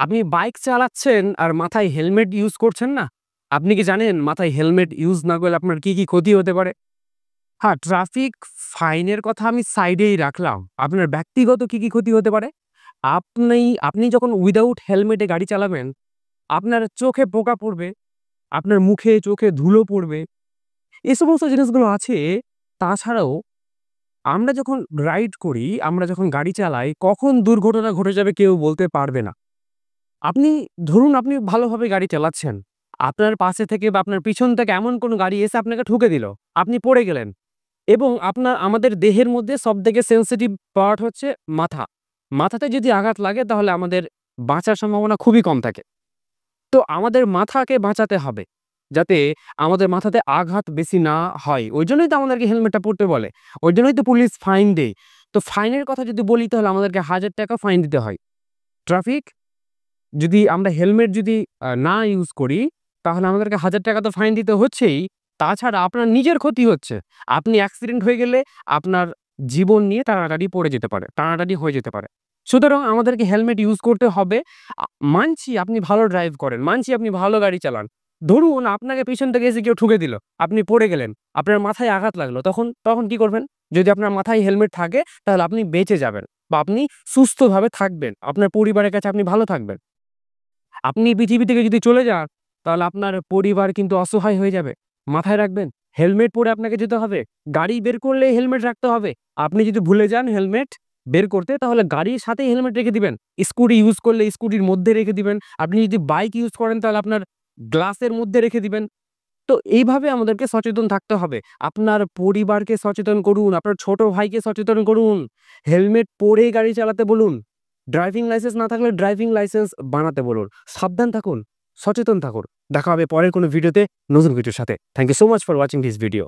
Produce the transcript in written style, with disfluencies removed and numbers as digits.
আপনি বাইক চালাচ্ছেন আর মাথায় হেলমেট ইউজ করছেন না? আপনি কি জানেন মাথায় হেলমেট ইউজ না করলে আপনার কি ক্ষতি হতে পারে? হ্যাঁ, ট্রাফিক ফাইনের কথা আমি সাইডেই রাখলাম। আপনার ব্যক্তিগত কি ক্ষতি হতে পারে? আপনি আপনি যখন উইথআউট হেলমেটে গাড়ি চালাবেন, আপনার চোখে পোকা পড়বে, আপনার মুখে, চোখে ধুলো পড়বে। এই সমস্ত জিনিসগুলো আছে। তাছাড়াও আমরা যখন রাইড করি, আমরা যখন গাড়ি চালাই, কখন দুর্ঘটনা ঘটে যাবে কেউ বলতে পারবে না। আপনি ধরুন আপনি ভালোভাবে গাড়ি চালাচ্ছেন। আপনার পাশে থেকে বা আপনার পিছন থেকে এমন কোনো গাড়ি এসে আপনাকে ঠুকে দিল। আপনি পড়ে গেলেন এবং আমাদের দেহের মধ্যে সবথেকে সেনসিটিভ পার্ট হচ্ছে মাথা। মাথাতে যদি আঘাত লাগে তাহলে আমাদের বাঁচার সম্ভাবনা খুবই কম থাকে। তো আমাদের মাথাকে বাঁচাতে হবে। যাতে আমাদের মাথাতে আঘাত বেশি না হয়। ওইজন্যই তো আমাদেরকে হেলমেটটা পড়তে বলে। ওইজন্যই তো পুলিশ ফাইন দেয়। তো ফাইনের কথা যদি বলি তাহলে আমাদেরকে ৳১,০০০ ফাইন দিতে হয়। ট্রাফিক যদি আমরা হেলমেট যদি না ইউজ করি, তাহলে আমাদেরকে ৳১,০০০ তো ফাইন দিতে হচ্ছেই। তাছাড়া আপনার নিজের ক্ষতি হচ্ছে। আপনি অ্যাক্সিডেন্ট হয়ে গেলে আপনার জীবন নিয়ে টানাটানি পড়ে যেতে পারে। টানাটানি হয়ে যেতে পারে। সুতরাং আমাদেরকে হেলমেট ইউজ করতে হবে। মানছি আপনি ভালো ড্রাইভ করেন, মানছি আপনি ভালো গাড়ি চালান। ধরুন আপনাকে পেছন থেকে এসে কেউ ঠুকে দিল। আপনি পড়ে গেলেন। আপনার মাথায় আঘাত লাগলো। তখন কি করবেন? যদি আপনার মাথায় হেলমেট থাকে তাহলে আপনি বেঁচে যাবেন বা আপনি সুস্থভাবে থাকবেন। আপনার পরিবারের কাছে আপনি ভালো থাকবেন। আপনি পৃথিবী থেকে যদি চলে যান, তাহলে আপনার পরিবার কিন্তু অসহায় হয়ে যাবে। মাথায় রাখবেন, হেলমেট পরে আপনাকে যেতে হবে। গাড়ি বের করলে হেলমেট রাখতে হবে। আপনি যদি ভুলে যান হেলমেট বের করতে, তাহলে গাড়ির সাথেই হেলমেট রেখে দিবেন। স্কুটি ইউজ করলে স্কুটির মধ্যে রেখে দিবেন। আপনি যদি বাইক ইউজ করেন, তাহলে আপনার গ্লাসের মধ্যে রেখে দিবেন। তো এইভাবে আমাদেরকে সচেতন থাকতে হবে। আপনার পরিবারকে সচেতন করুন, আপনার ছোট ভাইকে সচেতন করুন। হেলমেট পরে গাড়ি চালাতে বলুন। ড্রাইভিং লাইসেন্স না থাকলে ড্রাইভিং লাইসেন্স বানাতে বলুন। সাবধান থাকুন, সচেতন থাকুন। দেখা হবে পরের কোনো ভিডিওতে নতুন ভিডিওর সাথে। Thank you so much for watching this video.